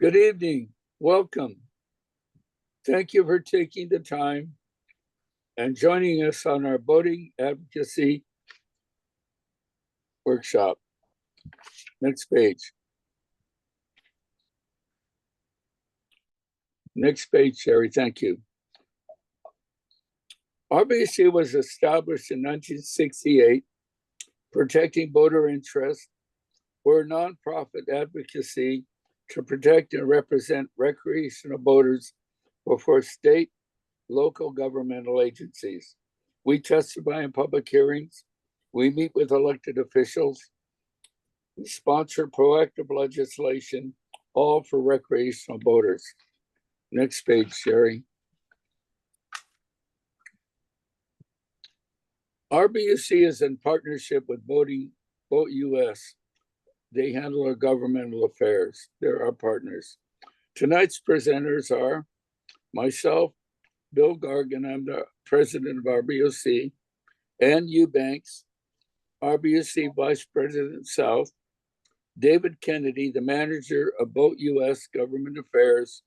Good evening. Welcome. Thank you for taking the time and joining us on our boating advocacy workshop. Next page. Next page, Sherry. Thank you. RBOC was established in 1968, protecting boater interests. We're a nonprofit advocacy to protect and represent recreational boaters before state, local governmental agencies. We testify in public hearings. We meet with elected officials. We sponsor proactive legislation, all for recreational boaters. Next page, Sherry. RBOC is in partnership with BoatUS. They handle our governmental affairs. They're our partners. Tonight's presenters are myself, Bill Gargan, I'm the president of RBOC, Ann Eubanks, RBOC Vice President South, David Kennedy, the manager of BoatUS Government Affairs,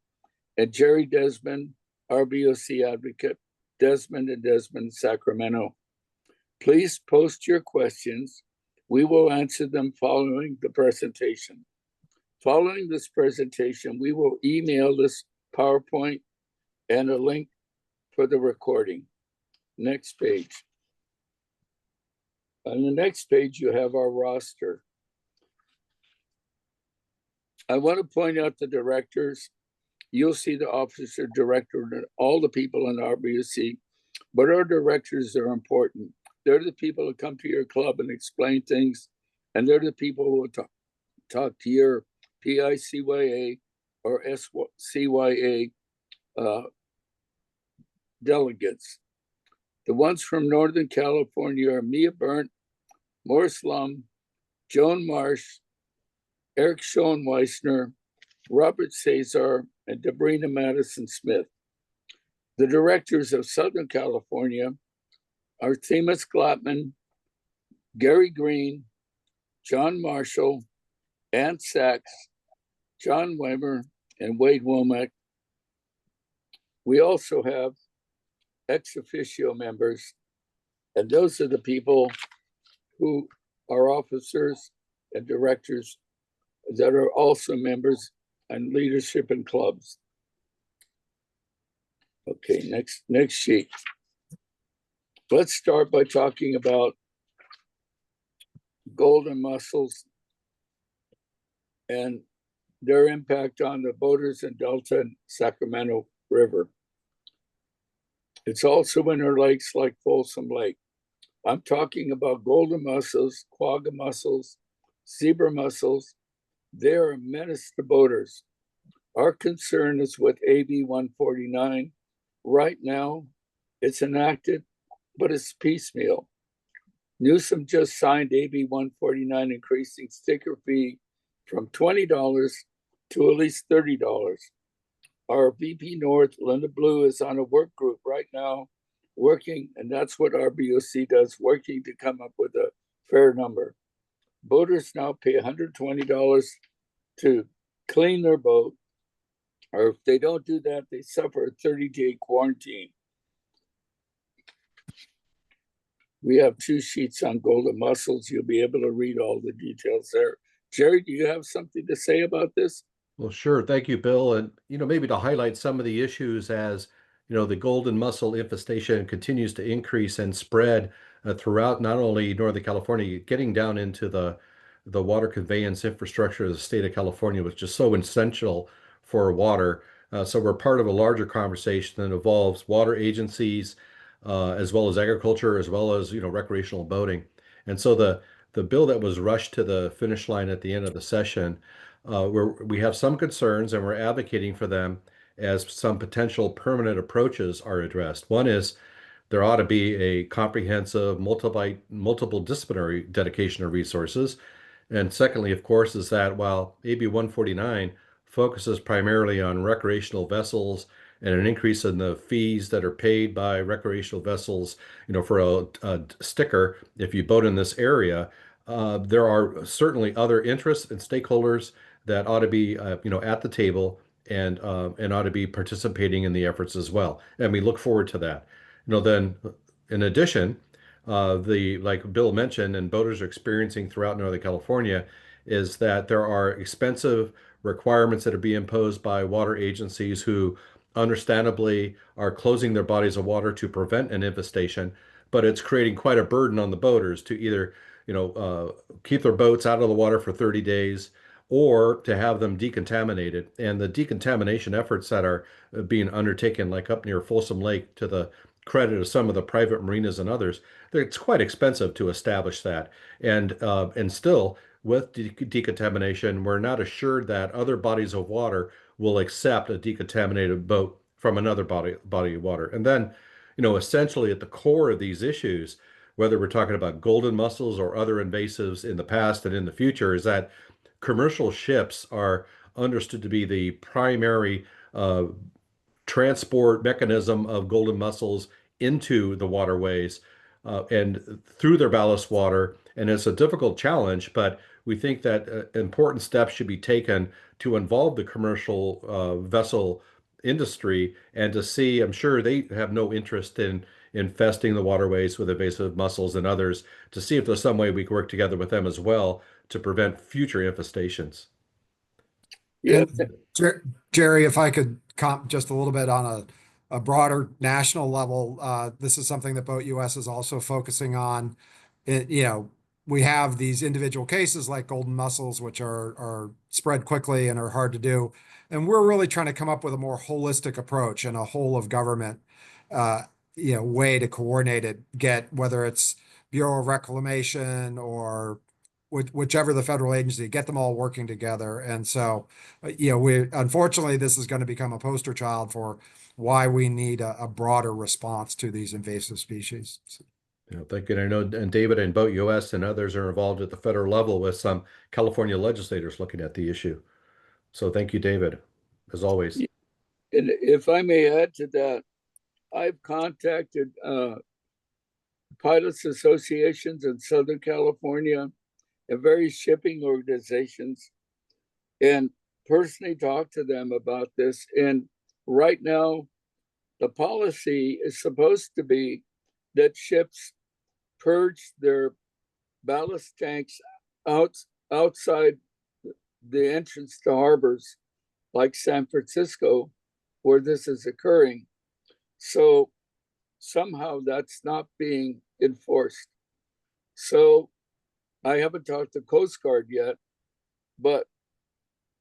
and Jerry Desmond, RBOC advocate, Desmond and Desmond, Sacramento. Please post your questions. We will answer them following the presentation. Following this presentation, we will email this PowerPoint and a link for the recording. Next page. On the next page, you have our roster. I want to point out the directors. You'll see the officer, director, and all the people in RBOC, but our directors are important. They're the people who come to your club and explain things, and they're the people who will talk to your PICYA or SCYA delegates. The ones from Northern California are Mia Burnt, Morris Lum, Joan Marsh, Eric Schoenweisner, Robert Cesar, and Debrina Madison Smith. The directors of Southern California are Themis Glotman, Gary Green, John Marshall, Ann Sachs, John Weimer, and Wade Womack. We also have ex officio members, and those are the people who are officers and directors that are also members and leadership in clubs. Okay, next sheet. Let's start by talking about golden mussels and their impact on the boaters in Delta and Sacramento River. It's also in our lakes like Folsom Lake. I'm talking about golden mussels, quagga mussels, zebra mussels. They're a menace to boaters. Our concern is with AB 149. Right now, it's enacted, but it's piecemeal. Newsom just signed AB 149, increasing sticker fee from $20 to at least $30. Our VP North, Linda Blue, is on a work group right now, working, and that's what RBOC does, working to come up with a fair number. Boaters now pay $120 to clean their boat, or if they don't do that, they suffer a 30-day quarantine. We have 2 sheets on golden mussels. You'll be able to read all the details there. Jerry, do you have something to say about this? Well, sure. Thank you, Bill. And, maybe to highlight some of the issues as, the golden mussel infestation continues to increase and spread throughout not only Northern California, getting down into the water conveyance infrastructure of the state of California, which is so essential for water. So we're part of a larger conversation that involves water agencies, as well as agriculture, as well as, recreational boating. And so the bill that was rushed to the finish line at the end of the session, we have some concerns and we're advocating for them as some potential permanent approaches are addressed. One is there ought to be a comprehensive multiple disciplinary dedication of resources. And secondly, of course, is that while AB 149 focuses primarily on recreational vessels and an increase in the fees that are paid by recreational vessels, for a sticker, if you boat in this area, there are certainly other interests and stakeholders that ought to be, at the table and ought to be participating in the efforts as well. And we look forward to that. Then in addition, the like Bill mentioned, and boaters are experiencing throughout Northern California, is that there are expensive requirements that are being imposed by water agencies who understandably are closing their bodies of water to prevent an infestation, but it's creating quite a burden on the boaters to either, keep their boats out of the water for 30 days or to have them decontaminated. And the decontamination efforts that are being undertaken, like up near Folsom Lake, to the credit of some of the private marinas and others, it's quite expensive to establish that. And still, with decontamination, we're not assured that other bodies of water will accept a decontaminated boat from another body of water. And then, essentially at the core of these issues, whether we're talking about golden mussels or other invasives in the past and in the future, is that commercial ships are understood to be the primary transport mechanism of golden mussels into the waterways and through their ballast water. And it's a difficult challenge, but we think that important steps should be taken to involve the commercial vessel industry and to see, I'm sure they have no interest in infesting the waterways with invasive mussels and others, to see if there's some way we can work together with them as well to prevent future infestations. Yeah, And Jerry, if I could comment just a little bit on a broader national level, this is something that BoatUS is also focusing on. We have these individual cases like golden mussels, which are spread quickly and are hard to do. And we're really trying to come up with a more holistic approach and a whole of government, way to coordinate it, get whether it's Bureau of Reclamation or whichever the federal agency, get them all working together. And so, we unfortunately, this is going to become a poster child for why we need a broader response to these invasive species. Thank you. And I know, and David and BoatUS and others are involved at the federal level with some California legislators looking at the issue. So thank you, David, as always. and if I may add to that, I've contacted pilots associations in Southern California and various shipping organizations and personally talked to them about this. And right now, the policy is supposed to be that ships purge their ballast tanks outside the entrance to harbors like San Francisco, where this is occurring. So somehow that's not being enforced. So I haven't talked to Coast Guard yet, but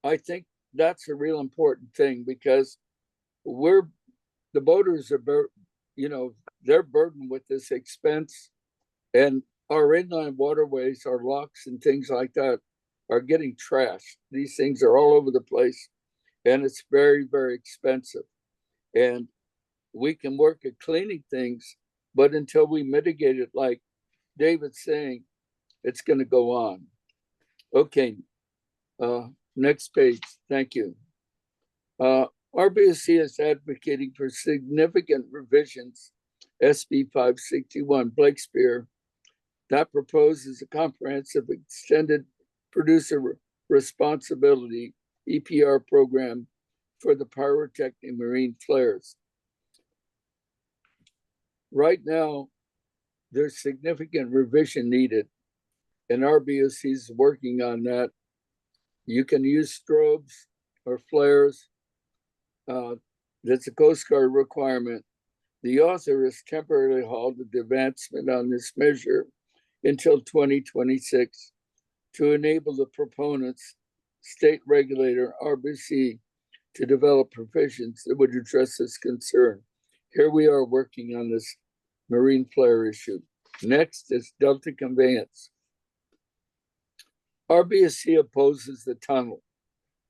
I think that's a real important thing because the boaters are, they're burdened with this expense, and our inland waterways, our locks and things like that are getting trashed. These things are all over the place, and it's very, very expensive. And we can work at cleaning things, but until we mitigate it, like David's saying, it's going to go on. Okay, next page. Thank you. RBOC is advocating for significant revisions, SB 561 Blakespeare, that proposes a comprehensive extended producer responsibility EPR program for the pyrotechnic marine flares. Right now, there's significant revision needed, and RBOC is working on that. You can use strobes or flares. That's a Coast Guard requirement. The author has temporarily halted the advancement on this measure until 2026 to enable the proponents, state regulator, RBC, to develop provisions that would address this concern. Here we are working on this marine flare issue. Next is Delta conveyance. RBSC opposes the tunnel.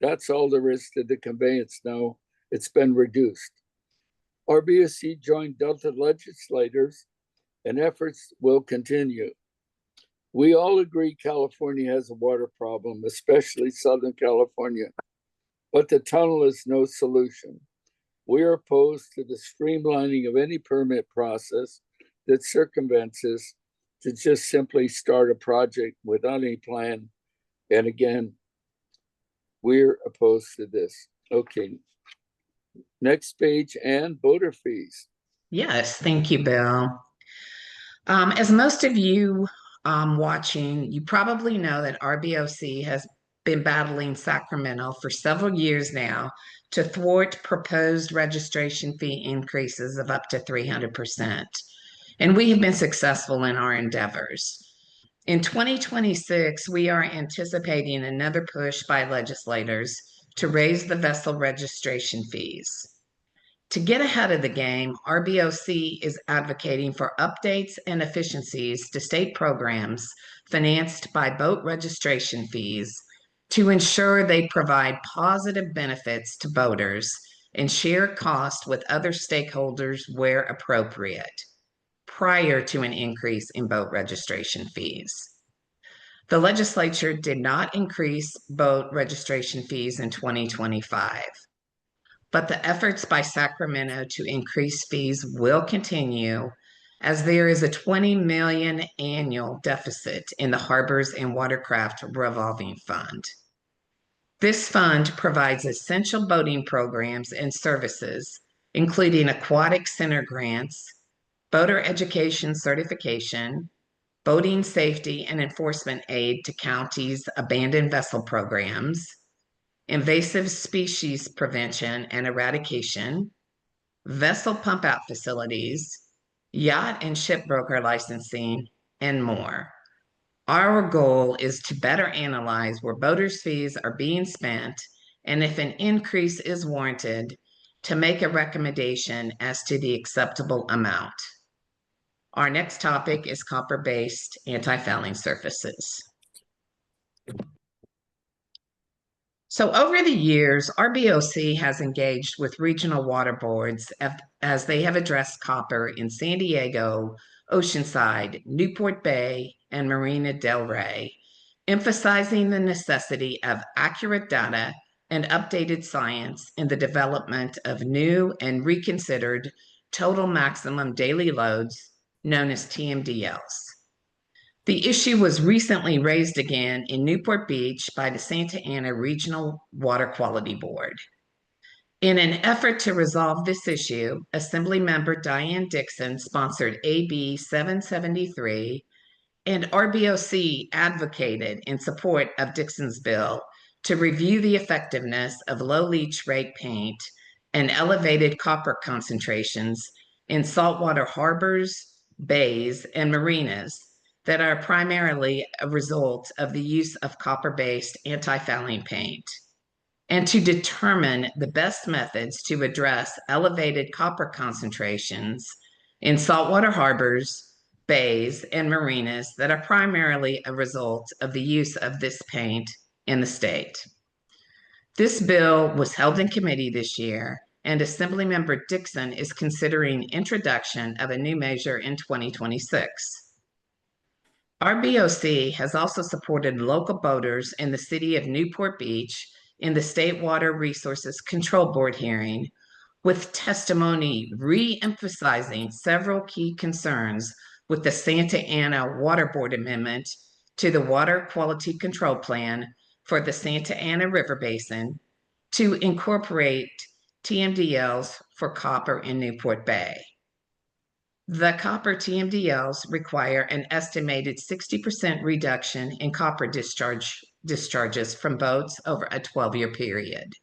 That's all there is to the conveyance now. It's been reduced. RBSC joined Delta legislators and efforts will continue. We all agree California has a water problem, especially Southern California, but the tunnel is no solution. We are opposed to the streamlining of any permit process that circumvents this to just simply start a project without any plan. And again, We're opposed to this. Okay. Next page, and boater fees. Yes, thank you, Bill. As most of you watching, you probably know that RBOC has been battling Sacramento for several years now to thwart proposed registration fee increases of up to 300%. And we have been successful in our endeavors. In 2026, we are anticipating another push by legislators to raise the vessel registration fees. To get ahead of the game, RBOC is advocating for updates and efficiencies to state programs financed by boat registration fees to ensure they provide positive benefits to boaters and share cost with other stakeholders where appropriate, prior to an increase in boat registration fees. The legislature did not increase boat registration fees in 2025. But the efforts by Sacramento to increase fees will continue, as there is a $20 million annual deficit in the Harbors and Watercraft Revolving Fund. This fund provides essential boating programs and services, including aquatic center grants, boater education certification, boating safety and enforcement aid to counties' abandoned vessel programs, invasive species prevention and eradication, vessel pump out facilities, yacht and ship broker licensing, and more. Our goal is to better analyze where boaters' fees are being spent, and if an increase is warranted, to make a recommendation as to the acceptable amount. Our next topic is copper-based anti-fouling surfaces. So over the years, RBOC has engaged with regional water boards as they have addressed copper in San Diego, Oceanside, Newport Bay, and Marina del Rey, emphasizing the necessity of accurate data and updated science in the development of new and reconsidered total maximum daily loads, known as TMDLs. The issue was recently raised again in Newport Beach by the Santa Ana Regional Water Quality Board. In an effort to resolve this issue, Assemblymember Diane Dixon sponsored AB 773, and RBOC advocated in support of Dixon's bill to review the effectiveness of low leach rate paint and elevated copper concentrations in saltwater harbors, bays, and marinas that are primarily a result of the use of copper-based anti-fouling paint, and to determine the best methods to address elevated copper concentrations in saltwater harbors, bays, and marinas that are primarily a result of the use of this paint in the state. This bill was held in committee this year, and Assemblymember Dixon is considering introduction of a new measure in 2026. RBOC has also supported local boaters in the city of Newport Beach in the State Water Resources Control Board hearing, with testimony re-emphasizing several key concerns with the Santa Ana Water Board amendment to the Water Quality Control Plan for the Santa Ana River Basin to incorporate TMDLs for copper in Newport Bay. The copper TMDLs require an estimated 60% reduction in copper discharges from boats over a 12-year period.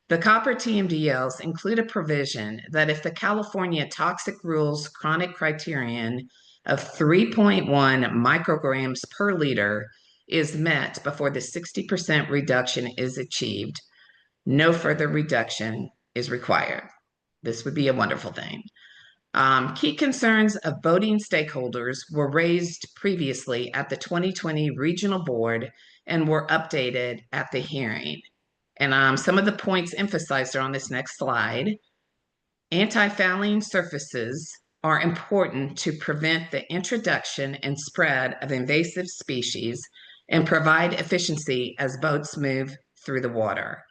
The copper TMDLs include a provision that if the California Toxic Rules chronic criterion of 3.1 micrograms per liter is met before the 60% reduction is achieved, no further reduction is required. This would be a wonderful thing. Key concerns of boating stakeholders were raised previously at the 2020 Regional Board and were updated at the hearing. And some of the points emphasized are on this next slide. Anti-fouling surfaces are important to prevent the introduction and spread of invasive species and provide efficiency as boats move through the water.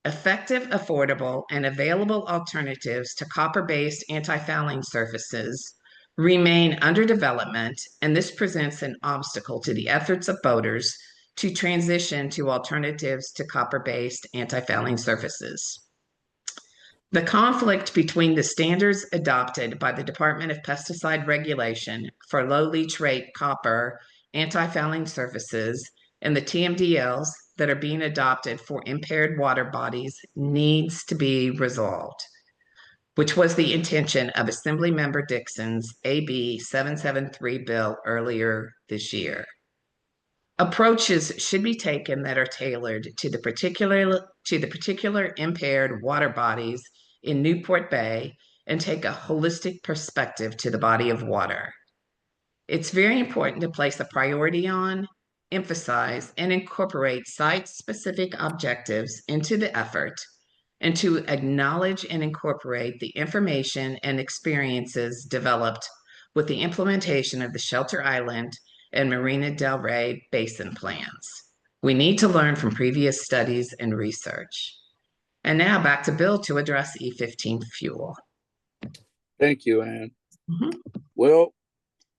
Effective, affordable, and available alternatives to copper-based anti-fouling surfaces remain under development, and this presents an obstacle to the efforts of boaters to transition to alternatives to copper-based anti-fouling surfaces. The conflict between the standards adopted by the Department of Pesticide Regulation for low leach rate copper anti-fouling surfaces and the TMDLs that are being adopted for impaired water bodies needs to be resolved, which was the intention of Assemblymember Dixon's AB 773 bill earlier this year. Approaches should be taken that are tailored to the particular impaired water bodies in Newport Bay and take a holistic perspective to the body of water. It's very important to place a priority on, emphasize, and incorporate site-specific objectives into the effort, and to acknowledge and incorporate the information and experiences developed with the implementation of the Shelter Island and Marina del Rey basin plans. We need to learn from previous studies and research. And now back to Bill to address E15 fuel. Thank you, Ann. Well,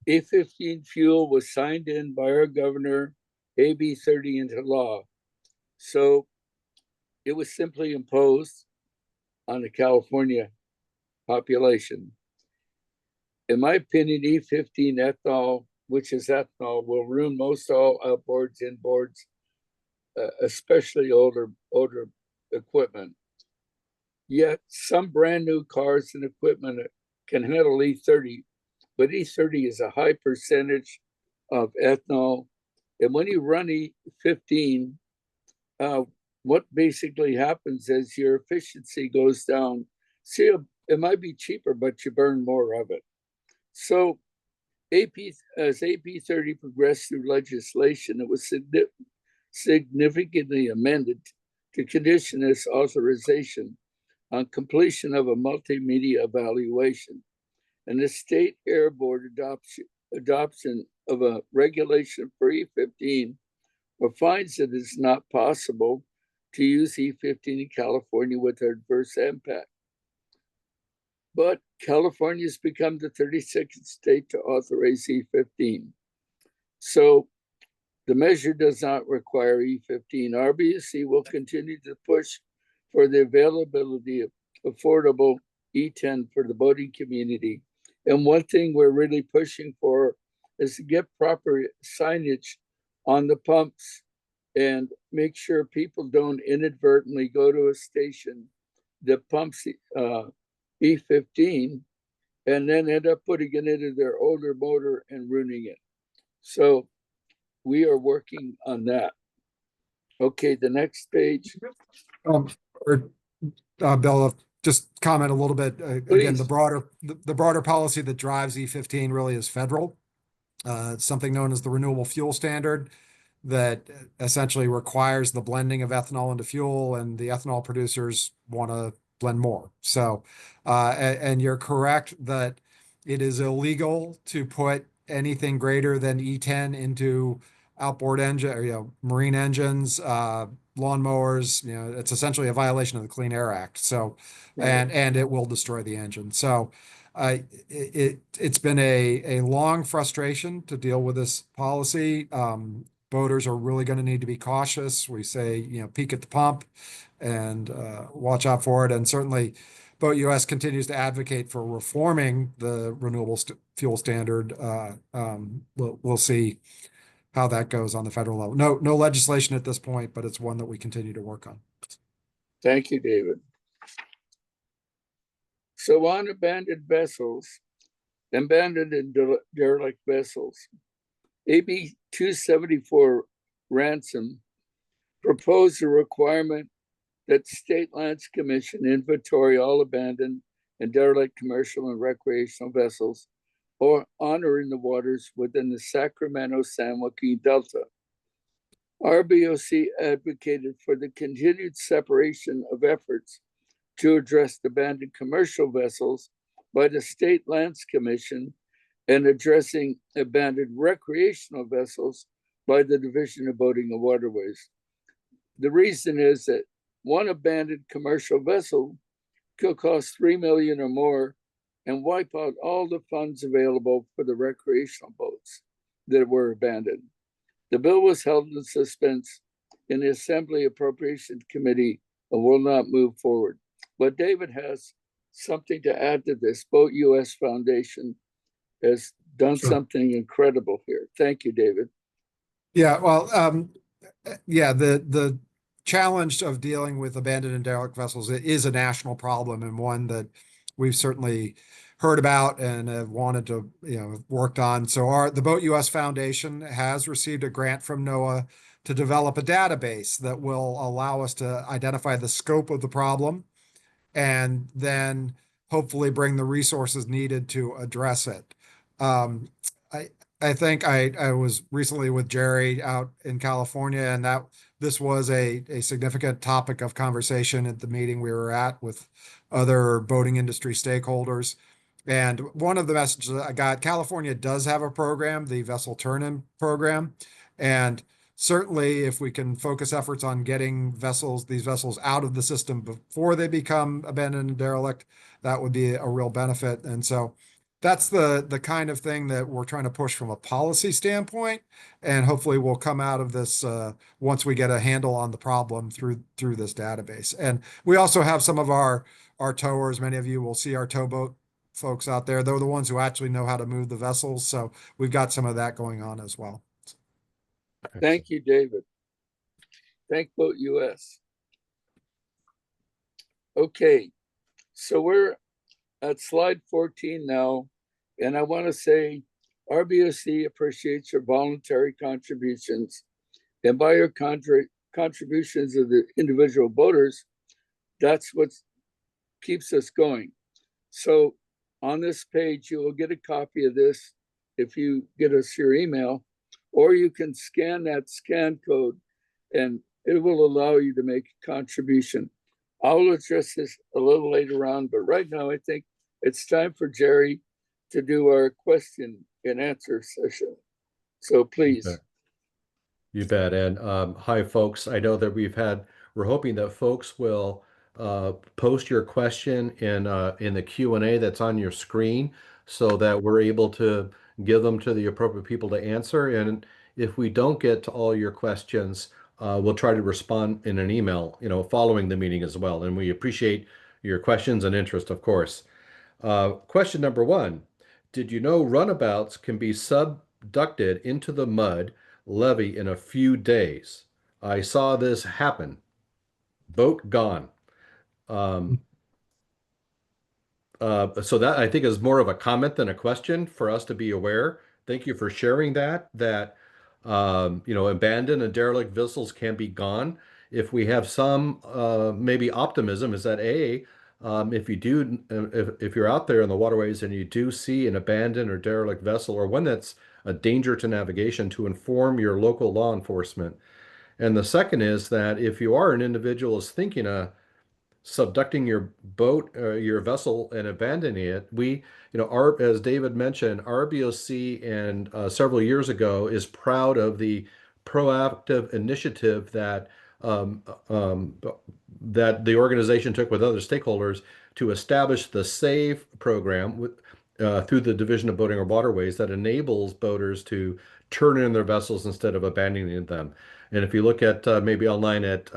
E15 fuel was signed in by our governor, AB 30 into law. So it was simply imposed on the California population. In my opinion, E15 ethanol, which is ethanol, will ruin most all outboards, inboards, especially older equipment. Yet some brand new cars and equipment can handle E30, but E30 is a high percentage of ethanol. And when you run E15, what basically happens is your efficiency goes down. See, it might be cheaper, but you burn more of it. So as AB 30 progressed through legislation, it was significantly amended to condition its authorization on completion of a multimedia evaluation and the State Air Board adoption of a regulation for E15, or finds that it's not possible to use E15 in California with adverse impact. But California has become the 32nd state to authorize E15. So the measure does not require E15. RBOC will continue to push for the availability of affordable E10 for the boating community. And one thing we're really pushing for is to get proper signage on the pumps and make sure people don't inadvertently go to a station that pumps E15 and then end up putting it into their older motor and ruining it. So we are working on that. Okay, the next page. Bill, just comment a little bit. Again, Please. the broader policy that drives E15 really is federal. It's something known as the Renewable Fuel Standard that essentially requires the blending of ethanol into fuel, and the ethanol producers want to blend more. So, and you're correct that it is illegal to put anything greater than E10 into outboard engine, or, marine engines, lawnmowers. It's essentially a violation of the Clean Air Act. So, and it will destroy the engine. So, it's been a long frustration to deal with this policy. Boaters are really going to need to be cautious. We say, peek at the pump and watch out for it. And certainly BoatUS continues to advocate for reforming the renewable fuel standard. We'll see how that goes on the federal level. No legislation at this point, but it's one that we continue to work on. Thank you, David. So on abandoned and derelict vessels, AB 274 ransom proposed a requirement that State Lands Commission inventory all abandoned and derelict commercial and recreational vessels or honoring the waters within the Sacramento-San Joaquin Delta. RBOC advocated for the continued separation of efforts to address abandoned commercial vessels by the State Lands Commission and addressing abandoned recreational vessels by the Division of Boating and Waterways. The reason is that one abandoned commercial vessel could cost $3 million or more and wipe out all the funds available for the recreational boats that were abandoned. The bill was held in suspense in the Assembly Appropriations Committee and will not move forward. But David has something to add to this. BoatUS Foundation has done something incredible here. Thank you, David. Yeah, well, yeah, the challenge of dealing with abandoned and derelict vessels is a national problem, and one that we've certainly heard about and have wanted to, worked on. So the BoatUS Foundation has received a grant from NOAA to develop a database that will allow us to identify the scope of the problem and then hopefully bring the resources needed to address it. Um, I, I think I was recently with Jerry out in California, and that this was a significant topic of conversation at the meeting we were at with other boating industry stakeholders. And one of the messages I got, California does have a program, the vessel turn-in program. And certainly if we can focus efforts on getting these vessels out of the system before they become abandoned and derelict, that would be a real benefit. And so that's the kind of thing that we're trying to push from a policy standpoint, and hopefully we'll come out of this once we get a handle on the problem through this database. And we also have some of our towers. Many of you will see our towboat folks out there. They're the ones who actually know how to move the vessels. So we've got some of that going on as well. Thank you, David. Thank BoatUS. Okay, so we're at slide 14 now, and I want to say RBOC appreciates your voluntary contributions, and by your contributions of the individual boaters, that's what keeps us going. So on this page, you will get a copy of this if you get us your email, or you can scan that scan code and it will allow you to make a contribution. I'll address this a little later on, but right now I think it's time for Jerry to do our question and answer session. So please. You bet. And hi, folks. I know that we're hoping that folks will post your question in the Q&A that's on your screen so that we're able to give them to the appropriate people to answer. And if we don't get to all your questions, we'll try to respond in an email, following the meeting as well. And we appreciate your questions and interest, of course. Question number 1, did you know runabouts can be subducted into the mud levee in a few days? I saw this happen. Boat gone. So that I think is more of a comment than a question for us to be aware. Thank you for sharing that abandoned and derelict vessels can be gone. If we have some maybe optimism is that if you're out there in the waterways and you do see an abandoned or derelict vessel or one that's a danger to navigation, to inform your local law enforcement. And the second is that if you are an individual is thinking of subducting your boat or your vessel and abandoning it, as David mentioned, RBOC and several years ago is proud of the proactive initiative that that the organization took with other stakeholders to establish the SAVE program through the Division of Boating or Waterways that enables boaters to turn in their vessels instead of abandoning them. And if you look at maybe online at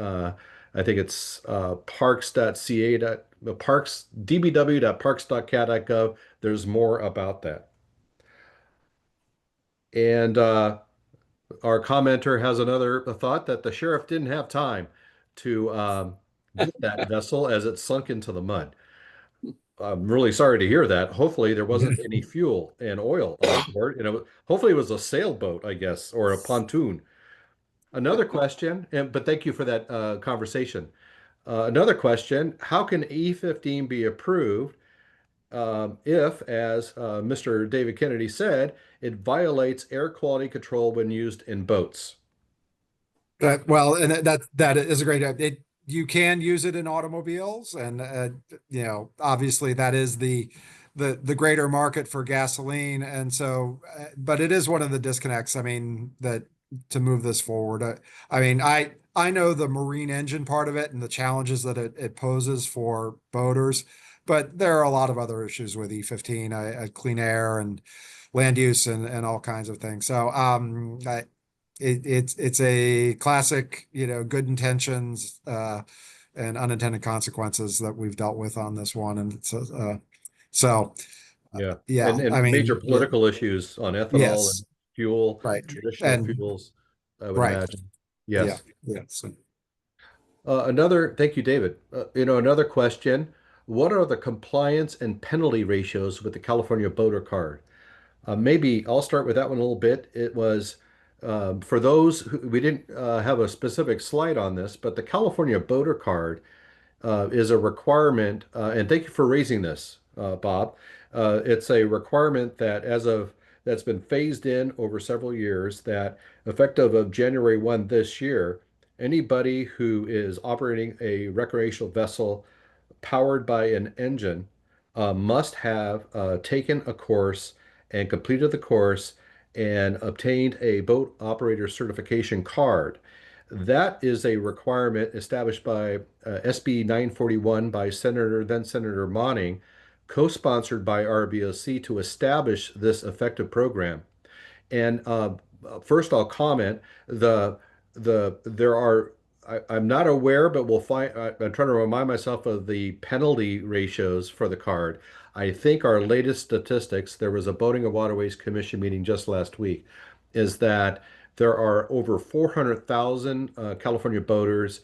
I think it's dbw.parks.cat.gov. There's more about that. And our commenter has another thought that the sheriff didn't have time to get that vessel as it sunk into the mud. I'm really sorry to hear that. Hopefully there wasn't any fuel and oil on board. Hopefully it was a sailboat, I guess, or a pontoon. Another question, but thank you for that conversation. Another question, how can E15 be approved if, as Mr. David Kennedy said, it violates air quality control when used in boats? Well, and that is a great idea. You can use it in automobiles, and obviously that is the greater market for gasoline, and so, but it is one of the disconnects. I mean, that to move this forward. I know the marine engine part of it and the challenges that it poses for boaters, but there are a lot of other issues with E15, clean air and land use and all kinds of things. So it's a classic, good intentions and unintended consequences that we've dealt with on this one. And so Yeah. yeah, I And major mean, political issues on ethanol and yes, fuel, right. traditional And fuels, I would right. imagine. Yeah. Yes. Yeah. So, Thank you, David. Another question. What are the compliance and penalty ratios with the California Boater Card? Maybe I'll start with that one a little bit. It was for those who we didn't have a specific slide on this, but the California Boater Card is a requirement, and thank you for raising this, Bob. It's a requirement that's been phased in over several years that effective of January 1 this year, anybody who is operating a recreational vessel powered by an engine must have taken a course and completed the course and obtained a boat operator certification card. That is a requirement established by SB 941 by then Senator Monning, co-sponsored by RBOC to establish this effective program. And first, I'll comment there are I'm not aware, but we'll find. I'm trying to remind myself of the penalty ratios for the card. I think our latest statistics, there was a Boating and Waterways Commission meeting just last week, is that there are over 400,000 California boaters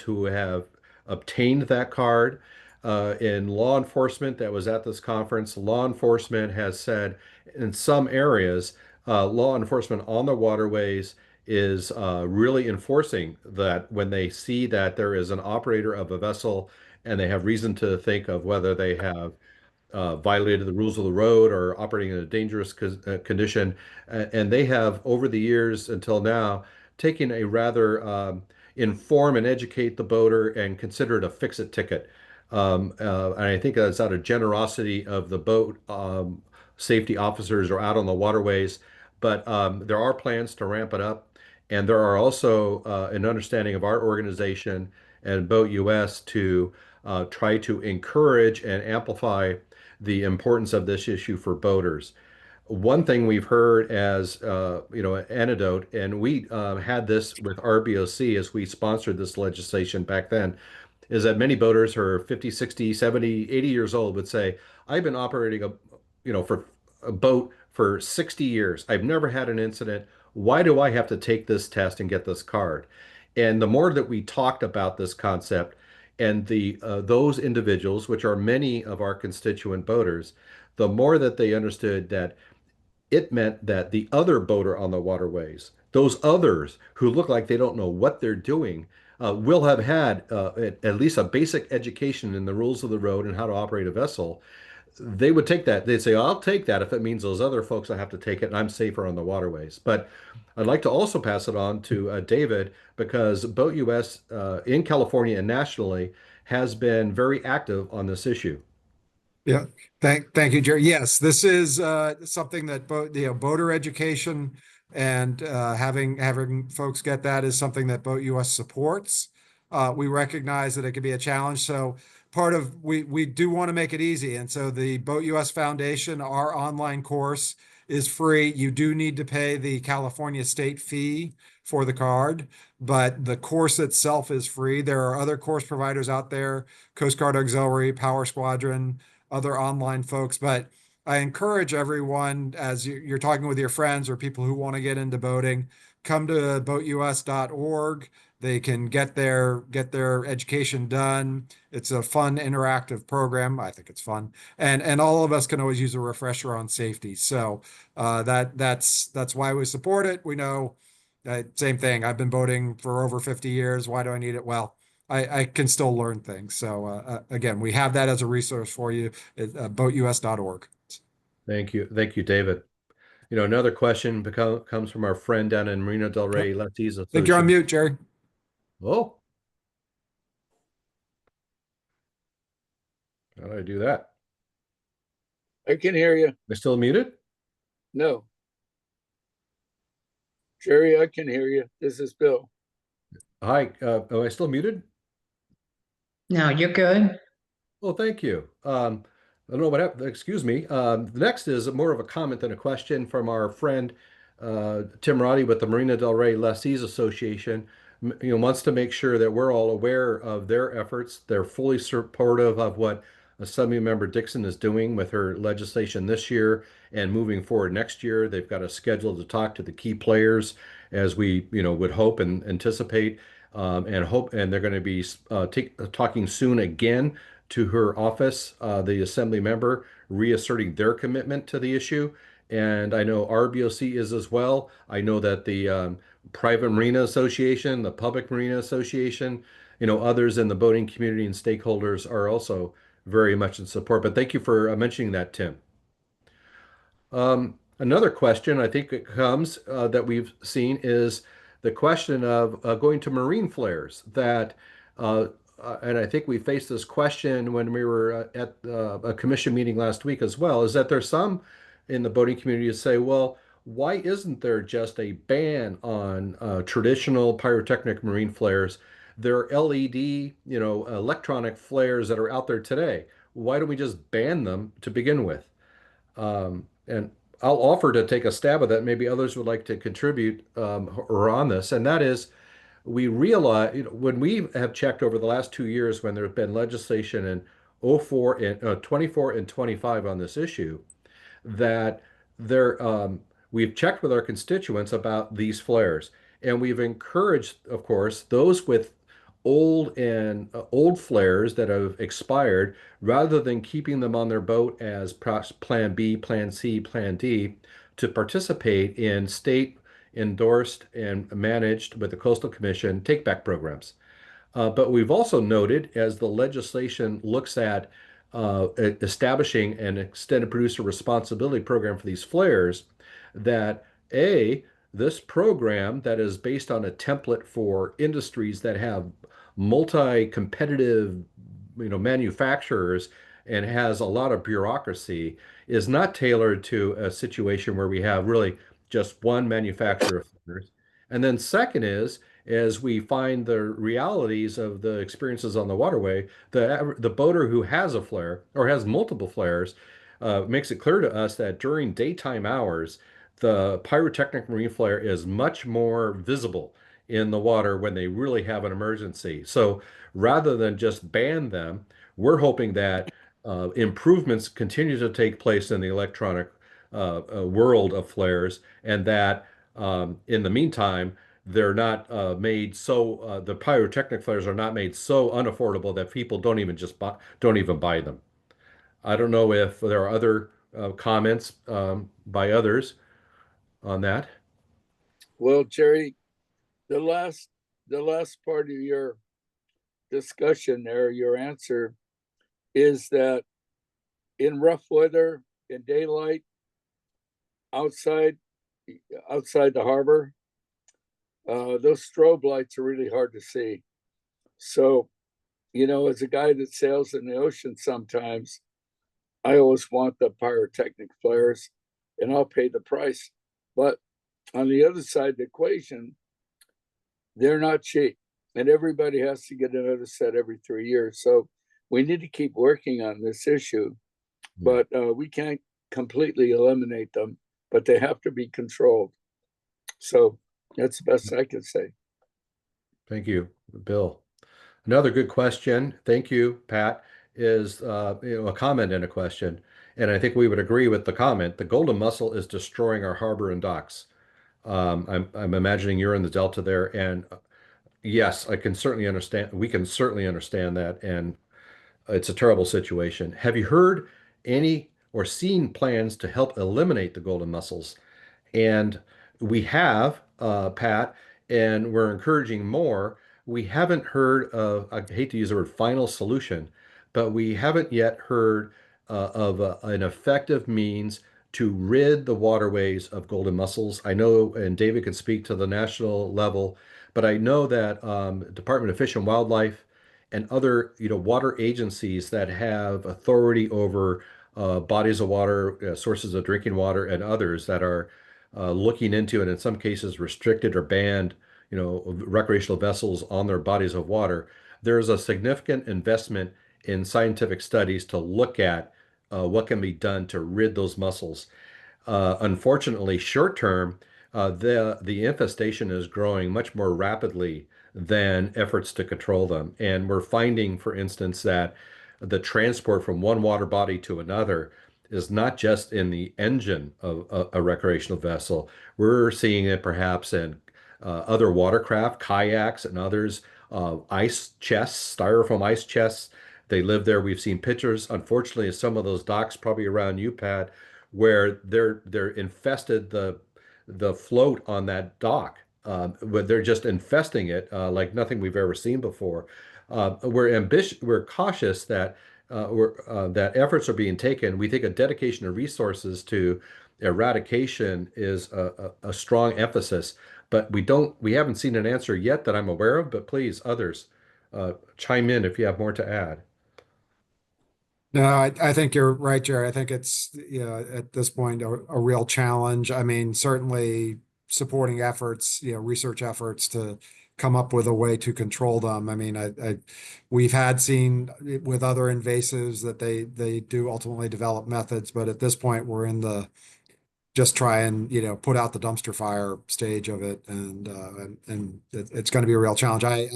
who have obtained that card. In law enforcement that was at this conference, law enforcement has said in some areas, law enforcement on the waterways is really enforcing that when they see that there is an operator of a vessel and they have reason to think of whether they have violated the rules of the road or operating in a dangerous condition. And they have, over the years until now, taken a rather inform and educate the boater and consider it a fix-it ticket. And I think that's out of generosity of the boat safety officers are out on the waterways. But there are plans to ramp it up. And there are also an understanding of our organization and BoatUS to try to encourage and amplify the importance of this issue for boaters. One thing we've heard as an antidote, and we had this with RBOC as we sponsored this legislation back then, is that many boaters who are 50, 60, 70, 80 years old would say, I've been operating for a boat for 60 years. I've never had an incident. Why do I have to take this test and get this card? And the more that we talked about this concept and those individuals, which are many of our constituent boaters, the more that they understood that it meant that the other boater on the waterways, those others who look like they don't know what they're doing, will have had at least a basic education in the rules of the road and how to operate a vessel. They would take that. They'd say, I'll take that if it means those other folks I have to take it and I'm safer on the waterways. But I'd like to also pass it on to David because BoatUS in California and nationally has been very active on this issue. yeah. Thank you, Jerry. Yes, this is something that boater education and having folks get that is something that BoatUS supports. We recognize that it can be a challenge, so we do want to make it easy, and so the BoatUS Foundation, our online course is free. You do need to pay the California state fee for the card, but the course itself is free. There are other course providers out there, Coast Guard Auxiliary, Power Squadron, other online folks. But I encourage everyone, as you're talking with your friends or people who want to get into boating, come to boatus.org. They can get their education done. It's a fun, interactive program. I think it's fun, and all of us can always use a refresher on safety. So that's why we support it. We know, same thing. I've been boating for over 50 years. Why do I need it? Well, I can still learn things. So again, we have that as a resource for you at boatus.org. Thank you. Thank you, David. Another question comes from our friend down in Marina del Yep. Rey, Lessees I think you're on Association. mute, Jerry. Oh, how do I do that? I can hear you. Am I still muted? No. Jerry, I can hear you. This is Bill. Hi, am I still muted? No, you're good. Well, thank you. I don't know what happened. Excuse me. The next is more of a comment than a question from our friend Tim Roddy with the Marina Del Rey Lessees Association, wants to make sure that we're all aware of their efforts. They're fully supportive of what Assemblymember Dixon is doing with her legislation this year and moving forward next year. They've got a schedule to talk to the key players as we, would hope and anticipate, and they're going to be talking soon again to her office, the Assembly member, reasserting their commitment to the issue. And I know RBOC is as well. I know that the Private Marina Association, the Public Marina Association, others in the boating community and stakeholders are also very much in support. But thank you for mentioning that, Tim. Another question I think it comes that we've seen is the question of going to marine flares uh, and I think we faced this question when we were at a commission meeting last week as well, is that there's some in the boating community that say, well, why isn't there just a ban on traditional pyrotechnic marine flares? There are LED, electronic flares that are out there today. Why don't we just ban them to begin with? And I'll offer to take a stab at that. Maybe others would like to contribute or on this, and that is we realize, when we have checked over the last 2 years when there have been legislation in '04 and 24 and 25 on this issue, that there we've checked with our constituents about these flares, and we've encouraged, of course, those with old flares that have expired, rather than keeping them on their boat as plan B, plan C, plan D, to participate in state endorsed and managed with the Coastal Commission take-back programs. But we've also noted, as the legislation looks at establishing an extended producer responsibility program for these flares, that this program that is based on a template for industries that have multi-competitive, manufacturers and has a lot of bureaucracy, is not tailored to a situation where we have really just one manufacturer of flares. And then second is, as we find the realities of the experiences on the waterway, the boater who has a flare or has multiple flares makes it clear to us that during daytime hours, the pyrotechnic marine flare is much more visible in the water when they really have an emergency. So rather than just ban them, we're hoping that improvements continue to take place in the electronic world of flares, and that in the meantime, they're not made so the pyrotechnic flares are not made so unaffordable that people don't even buy them. I don't know if there are other comments by others on that. Well, Jerry, the last the last part of your discussion there, your answer is that in rough weather, in daylight, outside outside the harbor, those strobe lights are really hard to see. So, as a guy that sails in the ocean sometimes, I always want the pyrotechnic flares and I'll pay the price. But on the other side of the equation, they're not cheap. And everybody has to get another set every 3 years. So we need to keep working on this issue, but we can't completely eliminate them, but they have to be controlled. So that's the best I can say. Thank you, Bill. Another good question. Thank you, Pat. Is a comment and a question, and I think we would agree with the comment. The golden mussel is destroying our harbor and docks. I'm imagining you're in the Delta there, and yes, I can certainly understand. We can certainly understand that, and it's a terrible situation. Have you heard any or seen plans to help eliminate the golden mussels? And we have, Pat, and we're encouraging more. We haven't heard of, I hate to use the word final solution, but we haven't yet heard of an effective means to rid the waterways of golden mussels. I know, and David can speak to the national level, but I know that Department of Fish and Wildlife and other, water agencies that have authority over bodies of water, sources of drinking water, and others that are looking into, and in some cases restricted or banned, recreational vessels on their bodies of water. There's a significant investment in scientific studies to look at what can be done to rid those mussels. Unfortunately, short term, the infestation is growing much more rapidly than efforts to control them. And we're finding, for instance, that the transport from one water body to another is not just in the engine of a recreational vessel. We're seeing it perhaps in other watercraft, kayaks, and others, ice chests, styrofoam ice chests. They live there. We've seen pictures, unfortunately, of some of those docks, probably around UPAD, where they're infested the float on that dock. Where they're just infesting it like nothing we've ever seen before. We're cautious that that efforts are being taken. We think a dedication of resources to eradication is a strong emphasis, but we haven't seen an answer yet that I'm aware of. But please, others, chime in if you have more to add. No, I think you're right, Jerry. I think it's, you know, at this point a real challenge. I mean, certainly supporting efforts, you know, research efforts to come up with a way to control them. I mean, we've had seen with other invasives that they do ultimately develop methods, but at this point we're in the just try and, you know, put out the dumpster fire stage of it, and it's going to be a real challenge. I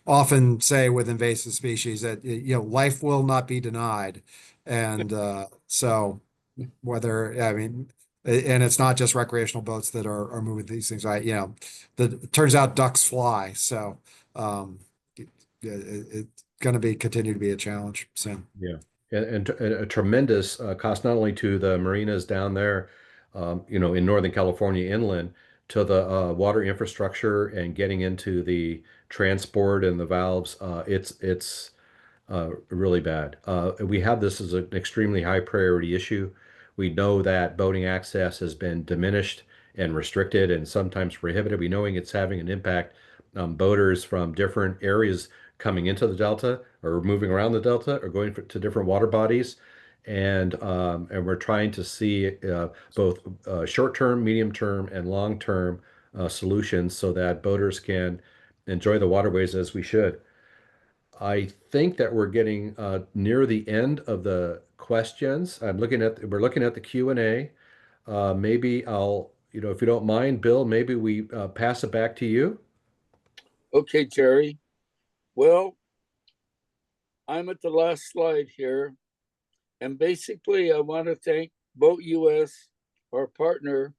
often say with invasive species that, you know, life will not be denied, and so whether, I mean, and it's not just recreational boats that are moving these things, right? You know, it turns out ducks fly, so it's going to be continue to be a challenge. So Yeah, and a tremendous cost not only to the marinas down there, in Northern California inland, to the water infrastructure and getting into the transport and the valves. It's really bad. We have this as an extremely high priority issue. We know that boating access has been diminished and restricted and sometimes prohibited. We knowing it's having an impact on boaters from different areas coming into the Delta or moving around the Delta or going to different water bodies. And we're trying to see both short-term, medium-term, and long-term solutions so that boaters can enjoy the waterways as we should. I think that we're getting near the end of the questions. We're looking at the Q&A. Maybe if you don't mind, Bill, maybe we pass it back to you. Okay, Jerry. Well, I'm at the last slide here. And basically, I want to thank BoatUS, our partner,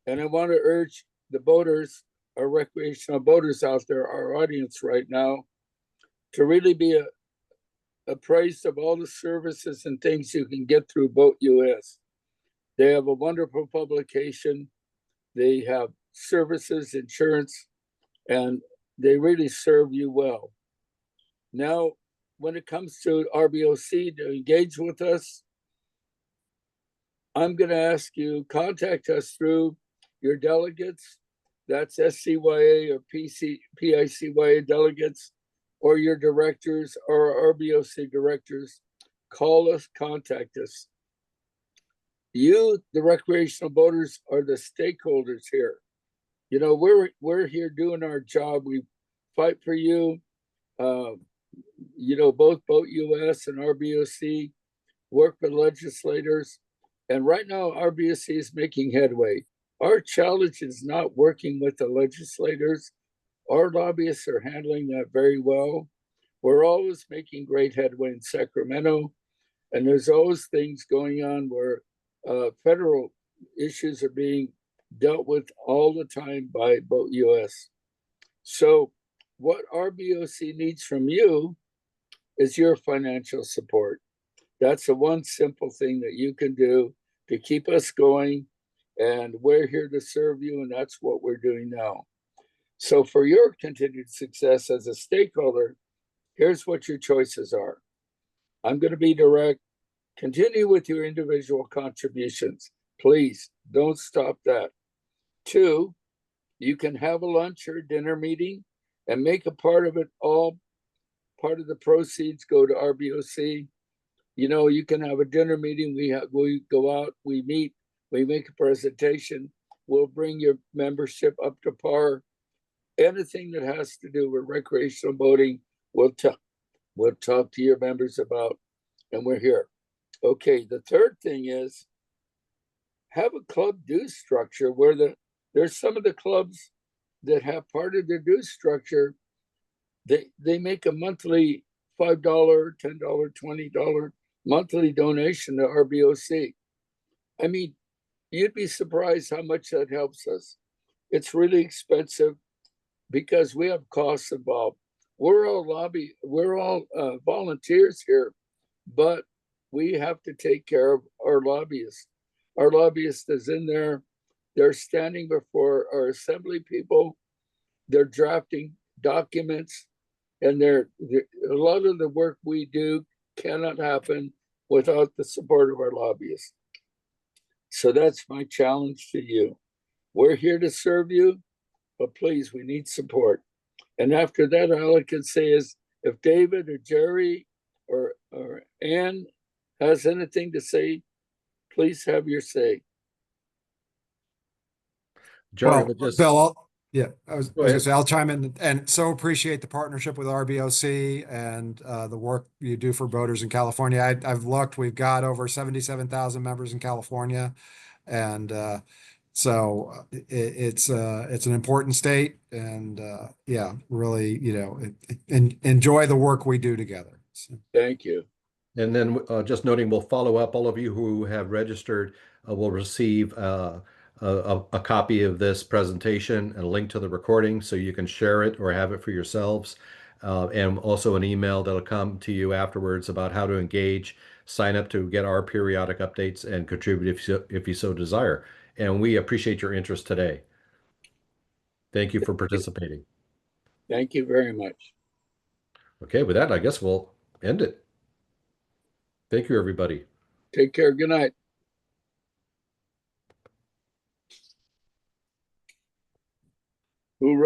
and I want to urge the boaters, our recreational boaters out there, our audience right now, to really be appraised of all the services and things you can get through BoatUS. They have a wonderful publication. They have services, insurance, and they really serve you well. Now, when it comes to RBOC to engage with us, I'm going to ask you, contact us through your delegates. That's SCYA or PICYA delegates, or your directors or RBOC directors. Call us, contact us. You, the recreational boaters, are the stakeholders here. You know, we're here doing our job. We fight for you. Both BoatUS and RBOC work with legislators. And right now, RBOC is making headway. Our challenge is not working with the legislators. Our lobbyists are handling that very well. We're always making great headway in Sacramento. And there's always things going on where federal issues are being dealt with all the time by BoatUS. So what RBOC needs from you is your financial support. That's the one simple thing that you can do to keep us going. And we're here to serve you, and that's what we're doing now. So for your continued success as a stakeholder, here's what your choices are. I'm going to be direct. Continue with your individual contributions. Please don't stop that. 2, you can have a lunch or dinner meeting and make a part of it all. Part of the proceeds go to RBOC. You know, you can have a dinner meeting. We go out, we meet, we make a presentation. We'll bring your membership up to par. Anything that has to do with recreational boating, we'll talk to your members about, and we're here. Okay, the third thing is have a club dues structure where the There's some of the clubs that have part of their due structure. They make a monthly $5, $10, $20 monthly donation to RBOC. I mean, you'd be surprised how much that helps us. It's really expensive because we have costs involved. We're all volunteers here, but we have to take care of our lobbyists. Our lobbyist is in there. They're standing before our assembly people. They're drafting documents, and a lot of the work we do cannot happen without the support of our lobbyists. So that's my challenge to you. We're here to serve you, but please, we need support. And after that, all I can say is if David or Jerry or Ann has anything to say, please have your say. Jerry, Well, just Bill, I was go gonna ahead. say, I'll chime in and so appreciate the partnership with RBOC and the work you do for boaters in California. I've looked, we've got over 77,000 members in California. And so it's an important state, and yeah, really, enjoy the work we do together. So. Thank you. And then just noting, we'll follow up. All of you who have registered will receive a copy of this presentation and a link to the recording so you can share it or have it for yourselves. And also an email that'll come to you afterwards about how to engage, sign up to get our periodic updates, and contribute if you so desire. And we appreciate your interest today. Thank you for participating. Thank you very much. Okay, with that, I guess we'll end it. Thank you, everybody. Take care. Good night. Hoorah.